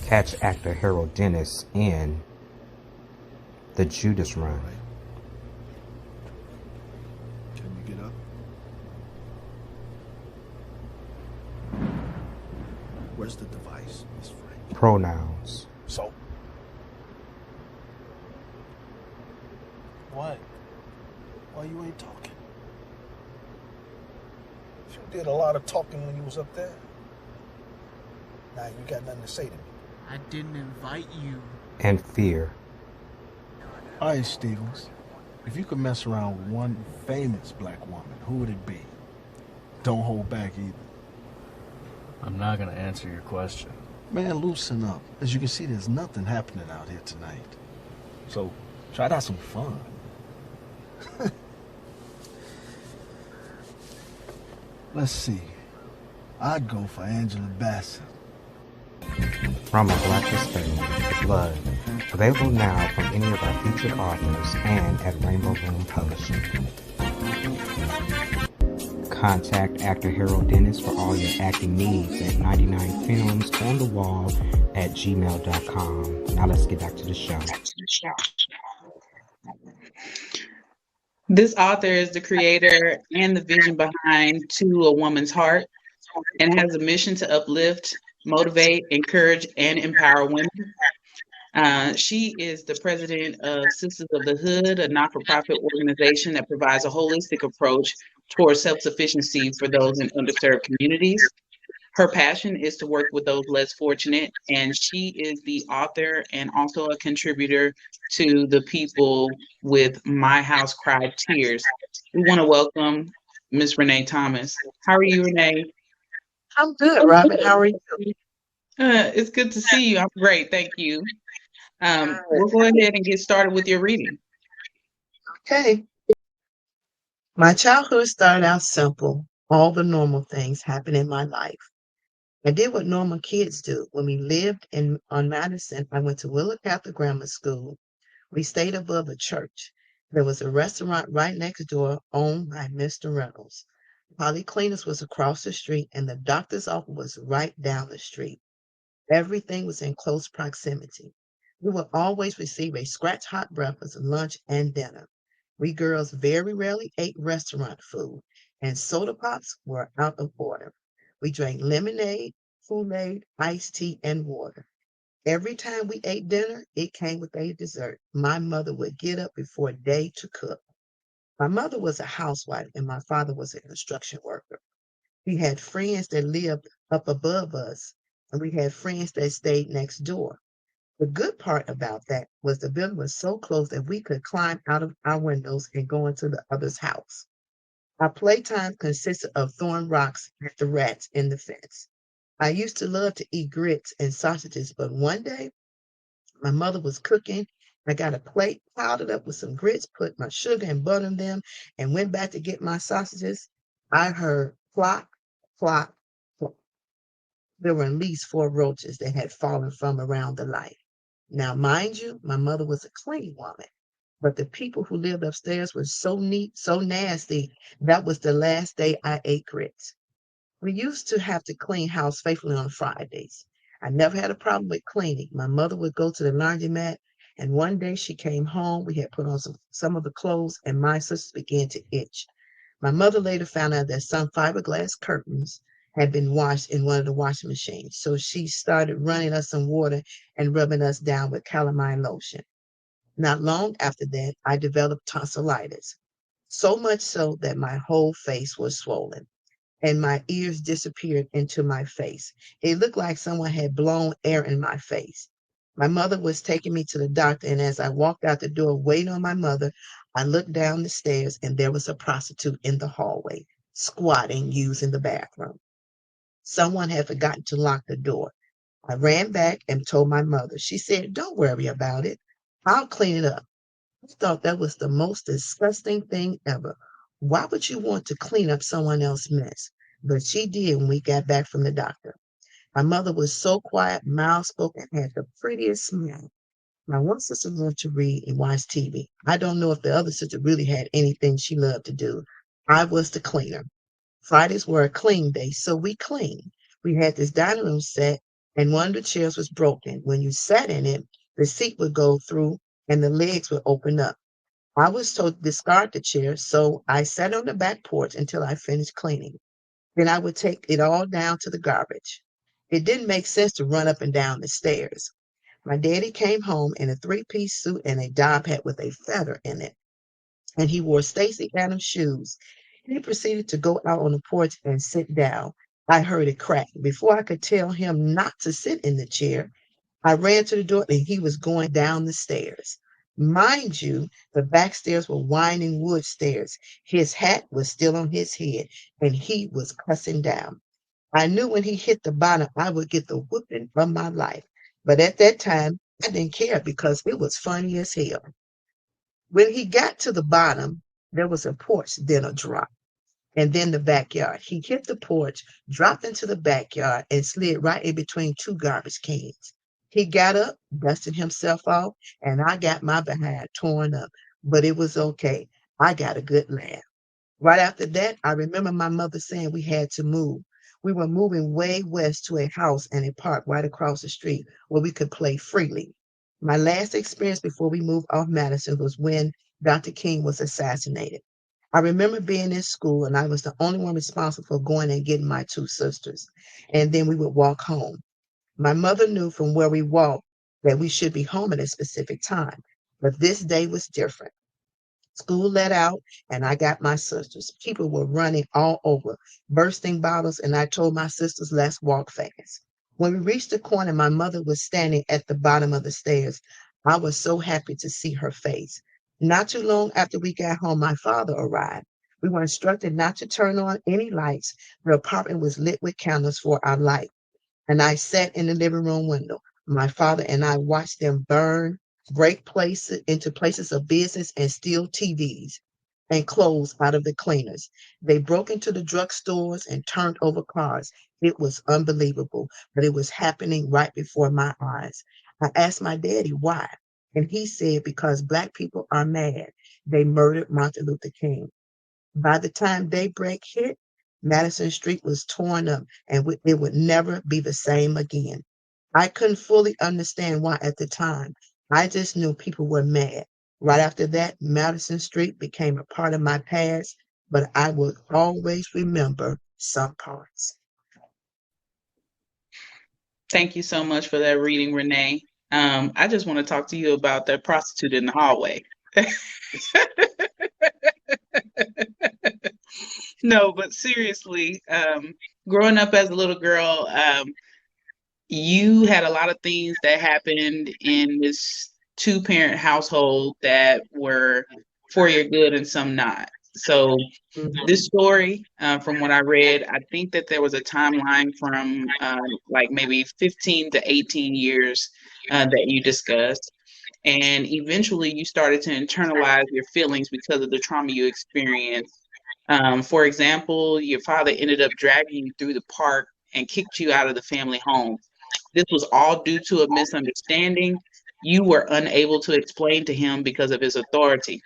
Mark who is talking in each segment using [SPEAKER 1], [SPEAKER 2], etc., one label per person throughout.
[SPEAKER 1] Catch actor Harold Dennis in The Judas Run.
[SPEAKER 2] Can you get up? Where's the device, Miss Frank?
[SPEAKER 1] Pronouns.
[SPEAKER 2] So? What? Why you ain't talking? You did a lot of talking when you was up there. Now you got nothing to say to me.
[SPEAKER 3] I didn't invite you.
[SPEAKER 1] And fear.
[SPEAKER 2] All right, Stevens. If you could mess around with one famous black woman, who would it be? Don't hold back either.
[SPEAKER 4] I'm not going to answer your question.
[SPEAKER 2] Man, loosen up. As you can see, there's nothing happening out here tonight. So, try to have some fun. Let's see. I'd go for Angela Bassett.
[SPEAKER 1] From A Black Perspective, Blood. Available now from any of our featured authors and at Rainbow Room Publishing. Contact actor Harold Dennis for all your acting needs at 99filmsonthewall@gmail.com. Now let's get back to the show.
[SPEAKER 5] This author is the creator and the vision behind To a Woman's Heart and has a mission to uplift, motivate, encourage, and empower women. She is the president of Sisters of the Hood, a not-for-profit organization that provides a holistic approach towards self-sufficiency for those in underserved communities. Her passion is to work with those less fortunate, and she is the author and also a contributor to the people with My House Cried Tears. We want to welcome Miss Renee Thomas. How are you, Renee?
[SPEAKER 6] I'm good, Robyn. How are you?
[SPEAKER 5] It's good to see you. I'm great, thank you. We'll go ahead and get started with your reading.
[SPEAKER 6] Okay. My childhood started out simple. All the normal things happened in my life. I did what normal kids do. When we lived on Madison, I went to Willow Catholic Grammar School. We stayed above a church. There was a restaurant right next door owned by Mr. Reynolds. Polly Cleaners was across the street, and the doctor's office was right down the street. Everything was in close proximity. We would always receive a scratch hot breakfast, lunch, and dinner. We girls very rarely ate restaurant food, and soda pops were out of order. We drank lemonade, Kool-Aid, iced tea, and water. Every time we ate dinner, it came with a dessert. My mother would get up before day to cook. My mother was a housewife, and my father was a construction worker. We had friends that lived up above us, and we had friends that stayed next door. The good part about that was the building was so close that we could climb out of our windows and go into the other's house. Our playtime consisted of throwing rocks at the rats in the fence. I used to love to eat grits and sausages, but one day my mother was cooking. I got a plate, piled it up with some grits, put my sugar and butter in them, and went back to get my sausages. I heard clock, clock, clock. There were at least 4 roaches that had fallen from around the light. Now, mind you, my mother was a clean woman, but the people who lived upstairs were so neat, so nasty. That was the last day I ate grits. We used to have to clean house faithfully on Fridays. I never had a problem with cleaning. My mother would go to the laundromat, and one day she came home. We had put on some of the clothes, and my sisters began to itch. My mother later found out that some fiberglass curtains had been washed in one of the washing machines. So she started running us some water and rubbing us down with calamine lotion. Not long after that, I developed tonsillitis, so much so that my whole face was swollen and my ears disappeared into my face. It looked like someone had blown air in my face. My mother was taking me to the doctor, and as I walked out the door waiting on my mother, I looked down the stairs and there was a prostitute in the hallway, squatting, using the bathroom. Someone had forgotten to lock the door. I ran back and told my mother. She said, "Don't worry about it. I'll clean it up." I thought that was the most disgusting thing ever. Why would you want to clean up someone else's mess? But she did when we got back from the doctor. My mother was so quiet, mild-spoken, had the prettiest smile. My one sister loved to read and watch TV. I don't know if the other sister really had anything she loved to do. I was the cleaner. Fridays were a clean day, so we cleaned. We had this dining room set, and one of the chairs was broken. When you sat in it, the seat would go through and the legs would open up. I was told to discard the chair, so I sat on the back porch until I finished cleaning. Then I would take it all down to the garbage. It didn't make sense to run up and down the stairs. My daddy came home in a three-piece suit and a job hat with a feather in it, and he wore Stacey Adams shoes. He proceeded to go out on the porch and sit down. I heard it crack. Before I could tell him not to sit in the chair, I ran to the door and he was going down the stairs. Mind you, the back stairs were winding wood stairs. His hat was still on his head and he was cussing down. I knew when he hit the bottom, I would get the whooping of my life. But at that time, I didn't care because it was funny as hell. When he got to the bottom, there was a porch, then a drop, and then the backyard. He hit the porch, dropped into the backyard, and slid right in between two garbage cans. He got up, dusted himself off, and I got my behind torn up. But it was okay. I got a good laugh. Right after that, I remember my mother saying we had to move. We were moving way west to a house and a park right across the street where we could play freely. My last experience before we moved off Madison was when Dr. King was assassinated. I remember being in school and I was the only one responsible for going and getting my two sisters. And then we would walk home. My mother knew from where we walked that we should be home at a specific time. But this day was different. School let out, and I got my sisters. People were running all over, bursting bottles, and I told my sisters, let's walk fast. When we reached the corner, my mother was standing at the bottom of the stairs. I was so happy to see her face. Not too long after we got home, my father arrived. We were instructed not to turn on any lights. The apartment was lit with candles for our light, and I sat in the living room window. My father and I watched them burn, break places into places of business and steal TVs and clothes out of the cleaners. They broke into the drugstores and turned over cars. It was unbelievable, but it was happening right before my eyes. I asked my daddy why, and he said because black people are mad. They murdered Martin Luther King. By the time daybreak hit, Madison Street was torn up and it would never be the same again. I couldn't fully understand why at the time. I just knew people were mad. Right after that, Madison Street became a part of my past, but I would always remember some parts.
[SPEAKER 5] Thank you so much for that reading, Renee. I just want to talk to you about that prostitute in the hallway. No, but seriously, growing up as a little girl, you had a lot of things that happened in this two-parent household that were for your good and some not. So this story, from what I read, I think that there was a timeline from like maybe 15 to 18 years that you discussed. And eventually you started to internalize your feelings because of the trauma you experienced. For example, your father ended up dragging you through the park and kicked you out of the family home. This was all due to a misunderstanding you were unable to explain to him because of his authority.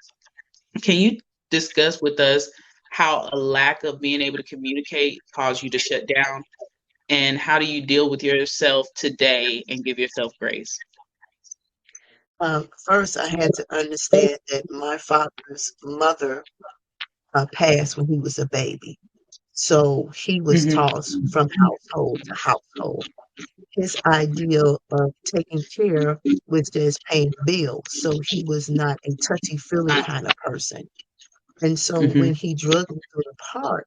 [SPEAKER 5] Can you discuss with us how a lack of being able to communicate caused you to shut down? And how do you deal with yourself today and give yourself grace?
[SPEAKER 6] First, I had to understand that my father's mother passed when he was a baby. So he was
[SPEAKER 5] Mm-hmm.
[SPEAKER 6] tossed from household to household. His idea of taking care was just paying bills. So he was not a touchy-feely kind of person. And so
[SPEAKER 5] Mm-hmm.
[SPEAKER 6] when he drugged me through the park,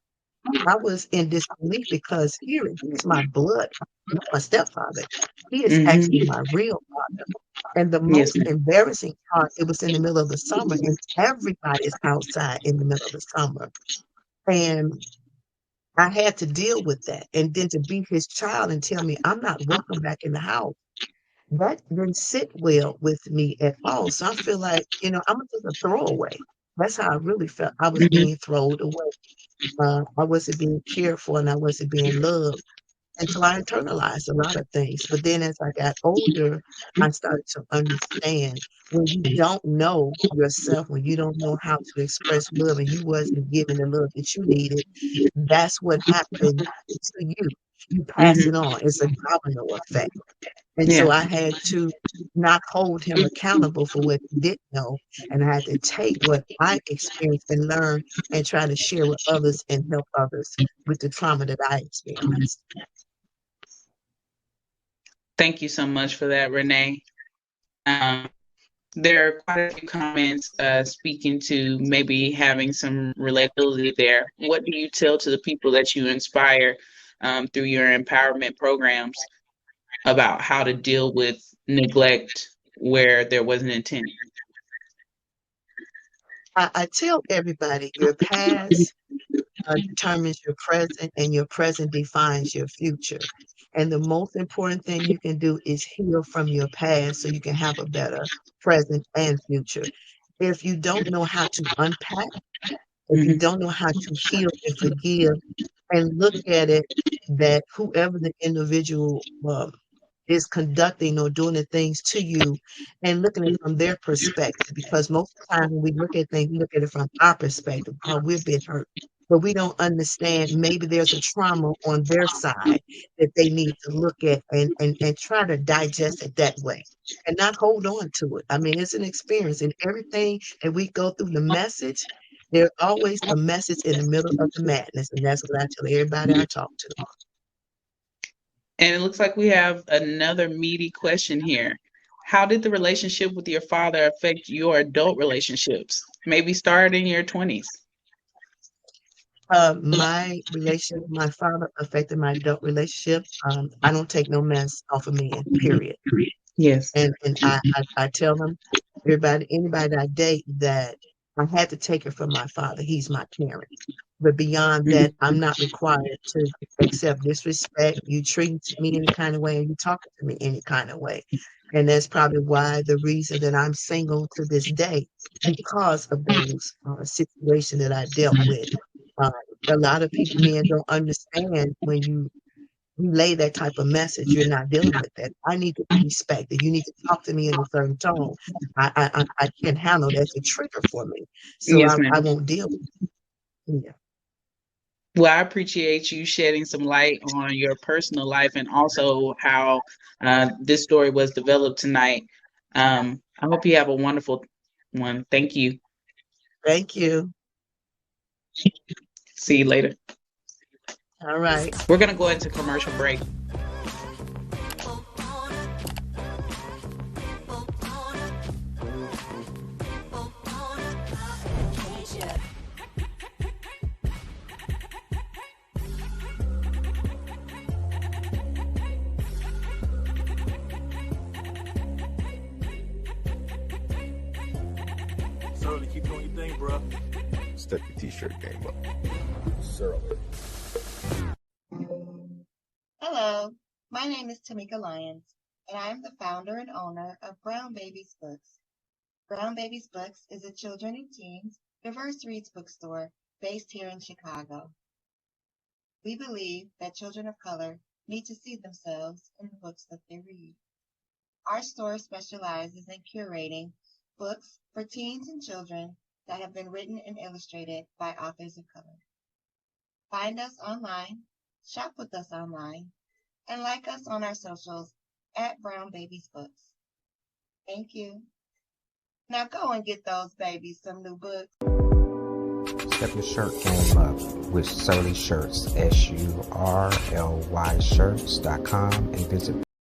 [SPEAKER 6] I was in disbelief because he's my blood, not my stepfather. He is
[SPEAKER 5] Mm-hmm.
[SPEAKER 6] actually my real father. And the
[SPEAKER 5] Yes,
[SPEAKER 6] most embarrassing part, it was in the middle of the summer, and everybody is outside in the middle of the summer. And I had to deal with that. And then to be his child and tell me I'm not welcome back in the house, that didn't sit well with me at all. So I feel like, I'm just a throwaway. That's how I really felt. I was
[SPEAKER 5] ma'am.
[SPEAKER 6] being thrown away. I wasn't being cared for and I wasn't being loved until I internalized a lot of things. But then as I got older, I started to understand when you don't know yourself, when you don't know how to express love and you wasn't given the love that you needed, that's what happened to you. you pass
[SPEAKER 5] Hmm.
[SPEAKER 6] it on. It's a domino effect. And
[SPEAKER 5] Yeah.
[SPEAKER 6] so I had to not hold him accountable for what he didn't know. And I had to take what I experienced and learn and try to share with others and help others with the trauma that I experienced.
[SPEAKER 5] Thank you so much for that, Renee. Um, there are quite a few comments speaking to maybe having some relatability there. What do you tell to the people that you inspire through your empowerment programs about how to deal with neglect where there was an intent?
[SPEAKER 6] I tell everybody your past determines your present, and your present defines your future. And the most important thing you can do is heal from your past so you can have a better present and future. If you don't know how to unpack, if you
[SPEAKER 5] Hmm.
[SPEAKER 6] don't know how to heal and forgive and look at it, that whoever the individual is conducting or doing the things to you, and looking at it from their perspective, because most of the time when we look at things, we look at it from our perspective, how we've been hurt. But we don't understand maybe there's a trauma on their side that they need to look at and try to digest it that way and not hold on to it. I mean, it's an experience, and everything that we go through, the message, there's always a message in the middle of the madness. And that's what I tell everybody I talk to.
[SPEAKER 5] And it looks like we have another meaty question here. How did the relationship with your father affect your adult relationships? Maybe start in your 20s.
[SPEAKER 6] My relationship with my father affected my adult relationship. I don't take no mess off of me, period.
[SPEAKER 5] Yes.
[SPEAKER 6] And I tell them, anybody that I date, that I had to take it from my father. He's my parent. But beyond that, I'm not required to accept disrespect. You treat me any kind of way, and you talk to me any kind of way. And that's probably why the reason that I'm single to this day, because of those situations that I dealt with. Uh, a lot of people, men, don't understand when you relay that type of message, you're not dealing with that. I need to be respected. You need to talk to me in a certain tone. I can't handle that. It's a trigger for me. So
[SPEAKER 5] Yes,
[SPEAKER 6] I
[SPEAKER 5] ma'am.
[SPEAKER 6] won't deal with it. Yeah.
[SPEAKER 5] Well, I appreciate you shedding some light on your personal life and also how this story was developed tonight. I hope you have a wonderful one. Thank you.
[SPEAKER 6] Thank you.
[SPEAKER 5] See you later.
[SPEAKER 6] All right.
[SPEAKER 5] We're going to go into commercial break.
[SPEAKER 7] Surly, keep doing your thing, bro.
[SPEAKER 8] Step your t-shirt game up.
[SPEAKER 7] Surly.
[SPEAKER 9] Hello, my name is Tamika Lyons, and I am the founder and owner of Brown Babies Books. Brown Babies Books is a children and teens diverse reads bookstore based here in Chicago. We believe that children of color need to see themselves in the books that they read. Our store specializes in curating books for teens and children that have been written and illustrated by authors of color. Find us online, shop with us online, and like us on our socials at Brown Babies Books. Thank you. Now go and get those babies some new books.
[SPEAKER 1] Step your shirt game up with Surly Shirts, SURLY shirts.com, and visit